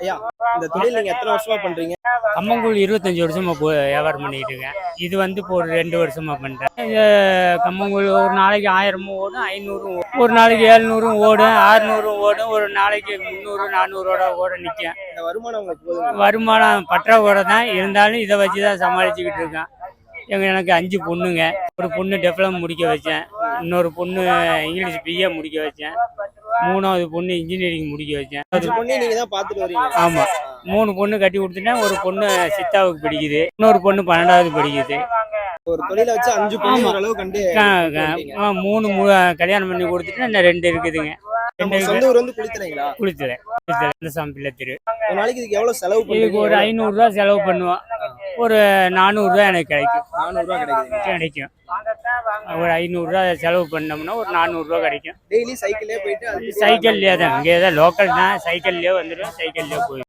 ஐயா, இந்த தொழில் நீங்க எத்தனை வருஷமா பண்றீங்க? கம்மங்கூழ் 25 வருஷமா வியாபாரம் பண்ணிக்கிட்டு இருக்கேன். இது வந்து இப்போ ஒரு 2 வருஷமா பண்றேன். இந்த கம்மங்கூழ் ஒரு நாளைக்கு 1000 ஓடும், 500 ஒரு நாளைக்கு 700 ஓடும், 600 ஓடும், ஒரு நாளைக்கு 300 400 ஓட நிற்கும். இந்த வருமானம் உங்களுக்கு போதுமா? வருமானம் பற்றாக்குறை தான், இருந்தாலும் இதை வச்சு தான் சமாளிச்சுக்கிட்டு இருக்கேன். எனக்கு 5 பொண்ணுங்க. ஒரு பொண்ணு டிப்ளமோ முடிக்க வச்சேன், இன்னொரு பொண்ணு இங்கிலீஷ் பிஏ முடிக்க வச்சேன், 3வது பொண்ணு இன்ஜினியரிங் முடிக்க வச்சேன். 5 பொண்ணு நீங்க தான் பாத்துட்டு வரீங்க. ஆமா, 3 பொண்ணு கட்டி கொடுத்துட்டேன். ஒரு பொண்ணு சித்தாவுக்கு படிக்குது, இன்னொரு பொண்ணு 12வது படிக்குது. ஒரு தொழிலை வச்சு 5 பொண்ணு ஓரளவு கண்டு 3 கல்யாணம் பண்ணி கொடுத்துட்டு இன்னும் 2 இருக்குதுங்க. நம்ம சொந்த ஊர் வந்து குளித்துறீங்களா? குளித்துறை இந்த சாம்பிள்ள திரு. ஒரு நாளைக்கு இதுக்கு எவ்வளவு செலவு இதுக்கு பண்ணுவீங்க? ஒரு 500 ரூபா செலவு பண்ணுவோம். ஒரு 400 ரூபா எனக்கு கிடைக்கும். 400 ரூபாய் கிடைக்கும். ஒரு 500 ரூபா செலவு பண்ணோம்னா ஒரு 400 ரூபா கிடைக்கும். டெய்லி சைக்கிள்லயே போயிட்டு சைக்கிள்லயே தான், இங்கே தான் லோக்கல் தான், சைக்கிள்லயே வந்துடும், சைக்கிள்லயே போயிடும்.